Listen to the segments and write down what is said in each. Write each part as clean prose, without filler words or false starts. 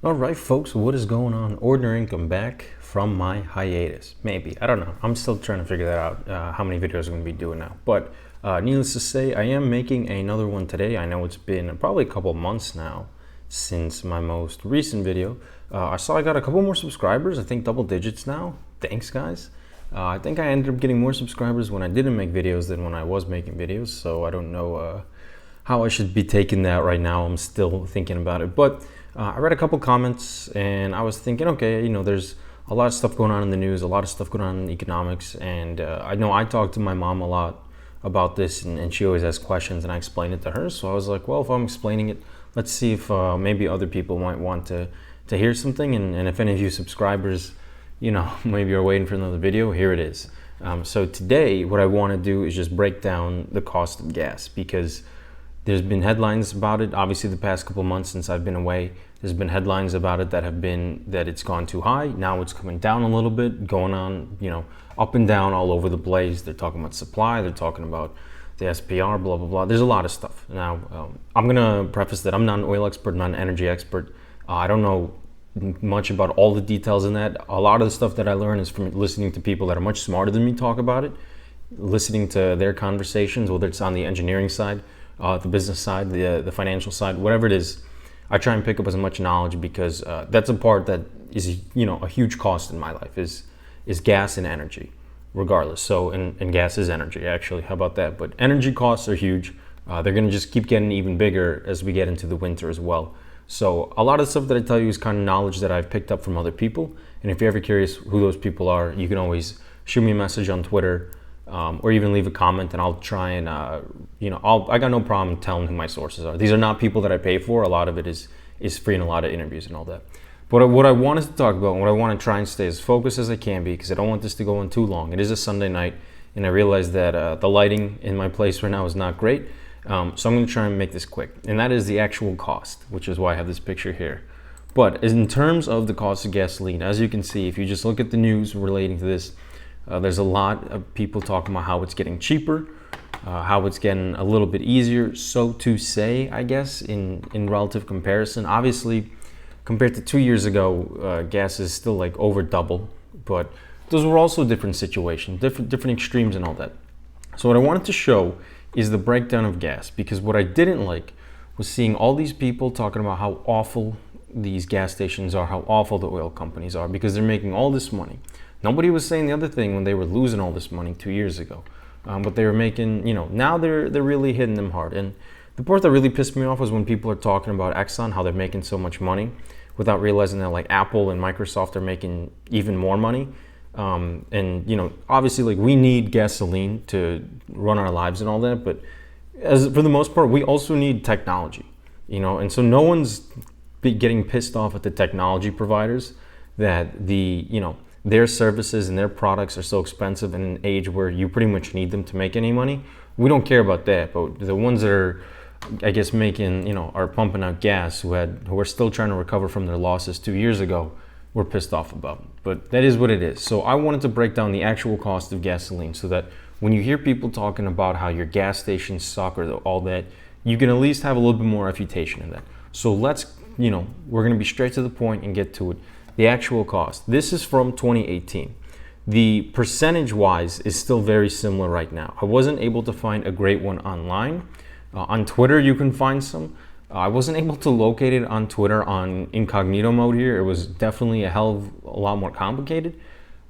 All right, folks, what is going on? Ordinary Income back from my hiatus. Maybe. I don't know. I'm still trying to figure that out, how many videos I'm going to be doing now. But needless to say, I am making another one today. I know it's been probably a couple months now since my most recent video. I saw I got a couple more subscribers, I think double digits now. Thanks, guys. I think I ended up getting more subscribers when I didn't make videos than when I was making videos, so I don't know how I should be taking that right now. I'm still thinking about it. But I read a couple comments and I was thinking, okay, there's a lot of stuff going on in the news, a lot of stuff going on in economics. And I know I talked to my mom a lot about this, and she always has questions and I explain it to her. So I was like, well, if I'm explaining it, let's see if maybe other people might want to hear something. And if any of you subscribers, maybe you're waiting for another video, here it is. So today, what I want to do is just break down the cost of gas, because there's been headlines about it. Obviously, the past couple months since I've been away, there's been headlines about it that have been that it's gone too high. Now it's coming down a little bit, going on, up and down all over the place. They're talking about supply. They're talking about the SPR, blah, blah, blah. There's a lot of stuff. Now, I'm going to preface that I'm not an oil expert, not an energy expert. I don't know much about all the details in that. A lot of the stuff that I learn is from listening to people that are much smarter than me talk about it, listening to their conversations, whether it's on the engineering side, the business side, the financial side, whatever it is. I try and pick up as much knowledge, because that's a part that is a huge cost in my life is gas and energy, regardless. So and gas is energy, actually. How about that? But energy costs are huge. They're going to just keep getting even bigger as we get into the winter as well. So a lot of the stuff that I tell you is kind of knowledge that I've picked up from other people. And if you're ever curious who those people are, you can always shoot me a message on Twitter, or even leave a comment, and I'll try and, I got no problem telling who my sources are. These are not people that I pay for. A lot of it is free, and a lot of interviews and all that. But what I wanted to talk about, and what I want to try and stay as focused as I can be, because I don't want this to go on too long. It is a Sunday night, and I realize that the lighting in my place right now is not great. So I'm going to try and make this quick. And that is the actual cost, which is why I have this picture here. But in terms of the cost of gasoline, as you can see, if you just look at the news relating to this, there's a lot of people talking about how it's getting cheaper, how it's getting a little bit easier, so to say, I guess, in relative comparison. Obviously, compared to 2 years ago, gas is still like over double, but those were also different situations, different extremes and all that. So what I wanted to show is the breakdown of gas, because what I didn't like was seeing all these people talking about how awful these gas stations are, how awful the oil companies are, because they're making all this money. Nobody was saying the other thing when they were losing all this money 2 years ago. But they were making, now they're really hitting them hard. And the part that really pissed me off was when people are talking about Exxon, how they're making so much money, without realizing that like Apple and Microsoft are making even more money. And obviously, like, we need gasoline to run our lives and all that, but for the most part, we also need technology, and so no one's getting pissed off at the technology providers that their services and their products are so expensive in an age where you pretty much need them to make any money. We don't care about that, but the ones that are, I guess, making, are pumping out gas, who are still trying to recover from their losses 2 years ago, we're pissed off about. But that is what it is. So I wanted to break down the actual cost of gasoline, so that when you hear people talking about how your gas stations suck or all that, you can at least have a little bit more refutation in that. So let's, we're going to be straight to the point and get to it. The actual cost. This is from 2018. The percentage-wise is still very similar right now. I wasn't able to find a great one online. On Twitter, you can find some. I wasn't able to locate it on Twitter on incognito mode here. It was definitely a hell of a lot more complicated,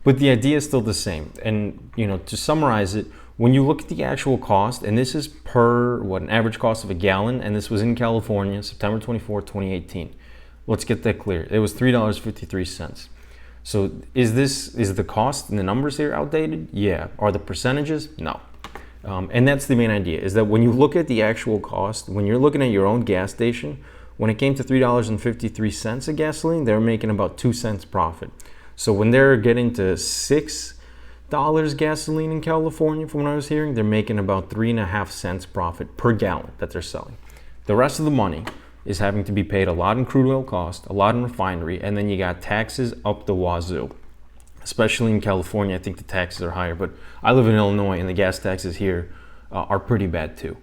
but the idea is still the same. And, to summarize it, when you look at the actual cost, and this is per an average cost of a gallon, and this was in California, September 24, 2018. Let's get that clear. It was $3.53. So is the cost and the numbers here outdated? Yeah. Are the percentages? No. And that's the main idea, is that when you look at the actual cost, when you're looking at your own gas station, when it came to $3.53 of gasoline, they're making about 2 cents profit. So when they're getting to $6 gasoline in California, from what I was hearing, they're making about 3.5 cents profit per gallon that they're selling. The rest of the money is having to be paid a lot in crude oil cost, a lot in refinery, and then you got taxes up the wazoo. Especially in California, I think the taxes are higher, but I live in Illinois and the gas taxes here are pretty bad too.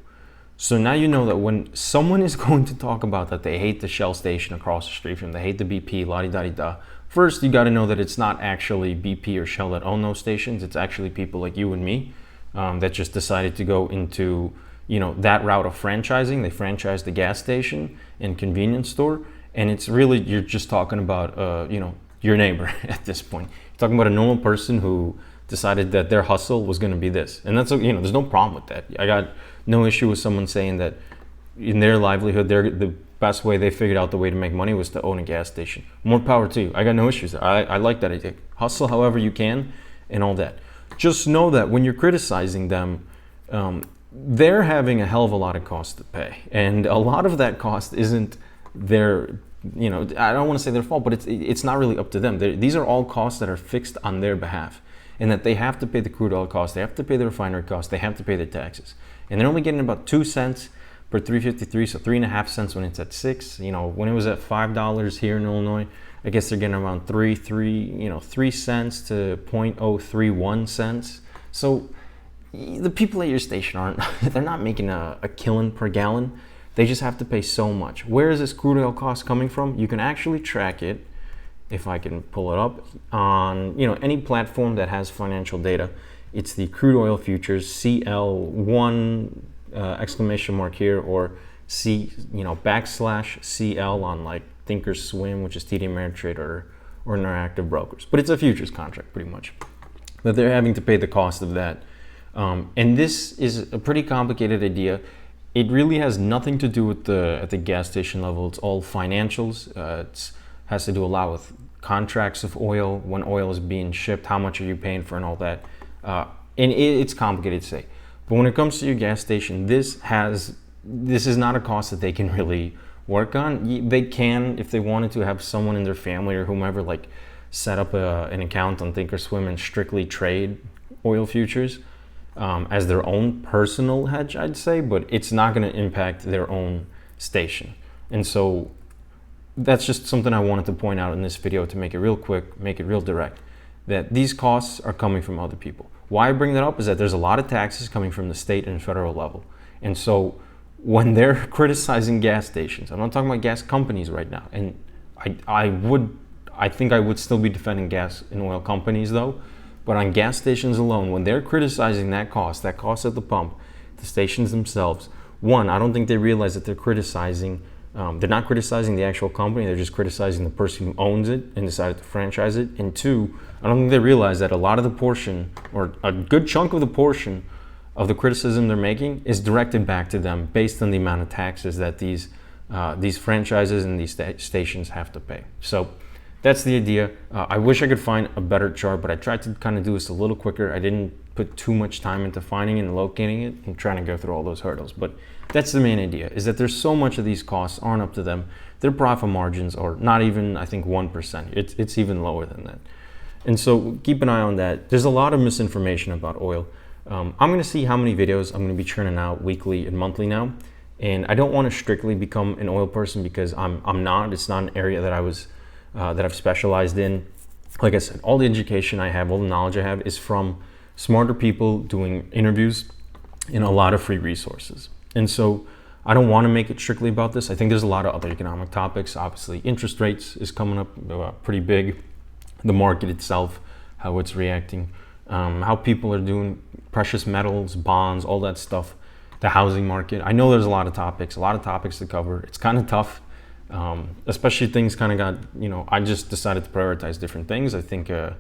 So now you know that when someone is going to talk about that they hate the Shell station across the street from them, they hate the BP, la-di-da-di-da, first you got to know that it's not actually BP or Shell that own those stations. It's actually people like you and me that just decided to go into, you know, that route of franchising. They franchise the gas station and convenience store, and it's really, you're just talking about, you know, your neighbor at this point. You're talking about a normal person who decided that their hustle was going to be this, and that's, you know, there's no problem with that. I got no issue with someone saying that in their livelihood, the best way they figured out the way to make money was to own a gas station. More power to you. I got no issues. I like that idea. Hustle however you can and all that. Just know that when you're criticizing them, they're having a hell of a lot of cost to pay, and a lot of that cost isn't their, you know, I don't want to say their fault, but it's not really up to them. These are all costs that are fixed on their behalf, and that they have to pay the crude oil cost, they have to pay the refinery cost, they have to pay their taxes, and they're only getting about 2 cents per 353, so 3.5 cents when it's at 6. You know, when it was at $5 here in Illinois, I guess they're getting around 3 cents to 0.031 cents. So the people at your station aren't, they're not making a killing per gallon. They just have to pay so much. Where is this crude oil cost coming from? You can actually track it, if I can pull it up, on, you know, any platform that has financial data. It's the crude oil futures, CL1 exclamation mark here, or C, you know, /CL on like Thinkorswim, which is TD Ameritrade or Interactive Brokers. But it's a futures contract pretty much. But they're having to pay the cost of that. And this is a pretty complicated idea. It really has nothing to do with at the gas station level. It's all financials. It has to do a lot with contracts of oil, when oil is being shipped, how much are you paying for, and all that. And it's complicated to say. But when it comes to your gas station, this is not a cost that they can really work on. They can, if they wanted to, have someone in their family or whomever like set up an account on Thinkorswim and strictly trade oil futures as their own personal hedge, I'd say, but it's not going to impact their own station. And so that's just something I wanted to point out in this video to make it real quick, make it real direct, that these costs are coming from other people. Why I bring that up is that there's a lot of taxes coming from the state and federal level. And so when they're criticizing gas stations, I'm not talking about gas companies right now, and I think I would still be defending gas and oil companies though, but on gas stations alone, when they're criticizing that cost at the pump, the stations themselves, one, I don't think they realize that they're criticizing, they're not criticizing the actual company, they're just criticizing the person who owns it and decided to franchise it. And two, I don't think they realize that a lot of the portion, or a good chunk of the portion of the criticism they're making is directed back to them based on the amount of taxes that these franchises and these stations have to pay. So that's the idea. I wish I could find a better chart, but I tried to kind of do this a little quicker. I didn't put too much time into finding and locating it and trying to go through all those hurdles. But that's the main idea, is that there's so much of these costs aren't up to them. Their profit margins are not even, I think, 1%. It's even lower than that. And so keep an eye on that. There's a lot of misinformation about oil. I'm going to see how many videos I'm going to be churning out weekly and monthly now. And I don't want to strictly become an oil person because I'm not. It's not an area that I've specialized in. Like I said, all the education I have, all the knowledge I have is from smarter people doing interviews and a lot of free resources. And so I don't want to make it strictly about this. I think there's a lot of other economic topics. Obviously, interest rates is coming up pretty big. The market itself, how it's reacting, how people are doing precious metals, bonds, all that stuff, the housing market. I know there's a lot of topics to cover. It's kind of tough, especially things kind of got, you know, I just decided to prioritize different things. I think I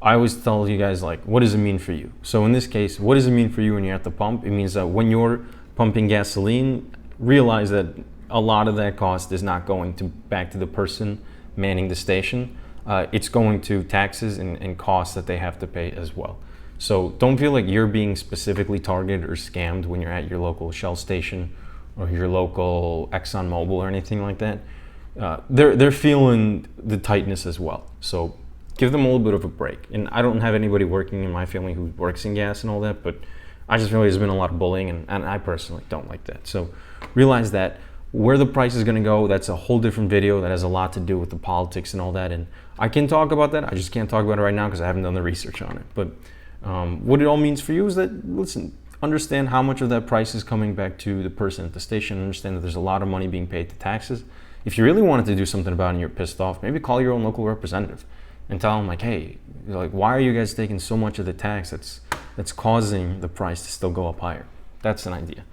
always tell you guys, like, what does it mean for you? So in this case, what does it mean for you when you're at the pump? It means that when you're pumping gasoline, realize that a lot of that cost is not going back to the person manning the station. It's going to taxes and costs that they have to pay as well. So don't feel like you're being specifically targeted or scammed when you're at your local Shell station or your local ExxonMobil or anything like that. They're feeling the tightness as well. So give them a little bit of a break. And I don't have anybody working in my family who works in gas and all that, but I just feel like there's been a lot of bullying, and I personally don't like that. So realize that where the price is going to go, that's a whole different video that has a lot to do with the politics and all that. And I can talk about that. I just can't talk about it right now because I haven't done the research on it. But what it all means for you is that, listen, understand how much of that price is coming back to the person at the station, understand that there's a lot of money being paid to taxes. If you really wanted to do something about it and you're pissed off, maybe call your own local representative and tell them like, hey, like, why are you guys taking so much of the tax that's causing the price to still go up higher? That's an idea.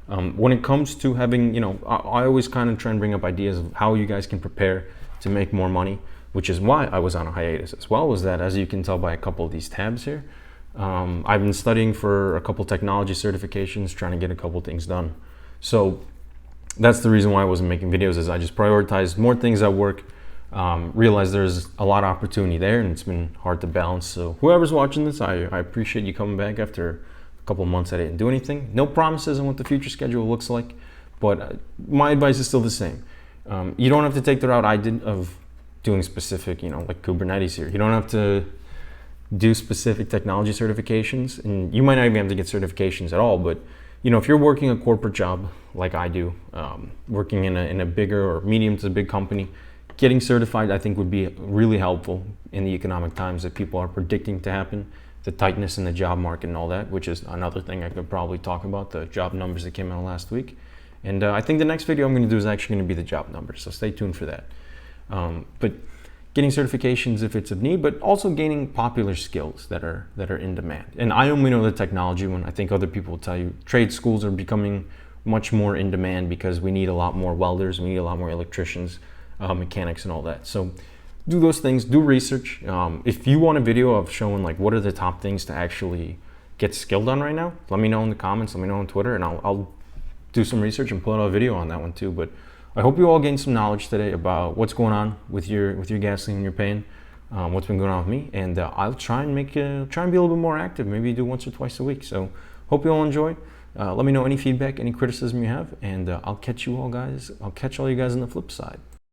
When it comes to having, I always kind of try and bring up ideas of how you guys can prepare to make more money, which is why I was on a hiatus as well, was that, as you can tell by a couple of these tabs here, I've been studying for a couple technology certifications, trying to get a couple things done. So that's the reason why I wasn't making videos, is I just prioritized more things at work, realized there's a lot of opportunity there, and it's been hard to balance. So whoever's watching this, I appreciate you coming back after couple of months I didn't do anything. No promises on what the future schedule looks like, but my advice is still the same. You don't have to take the route I did of doing specific, like Kubernetes here. You don't have to do specific technology certifications, and you might not even have to get certifications at all, but if you're working a corporate job like I do, working in a bigger or medium to big company, getting certified I think would be really helpful in the economic times that people are predicting to happen. The tightness in the job market and all that, which is another thing I could probably talk about, the job numbers that came out last week. And I think the next video I'm going to do is actually going to be the job numbers, so stay tuned for that. But getting certifications if it's of need, but also gaining popular skills that are in demand. And I only know the technology one. I think other people will tell you trade schools are becoming much more in demand because we need a lot more welders, we need a lot more electricians, mechanics and all that. So do those things, do research. If you want a video of showing like what are the top things to actually get skilled on right now, let me know in the comments, let me know on Twitter, and I'll do some research and put out a video on that one too. But I hope you all gained some knowledge today about what's going on with your gasoline you're paying, what's been going on with me, and I'll try and be a little bit more active, maybe do once or twice a week. So hope you all enjoy. Let me know any feedback, any criticism you have, and I'll catch all you guys on the flip side.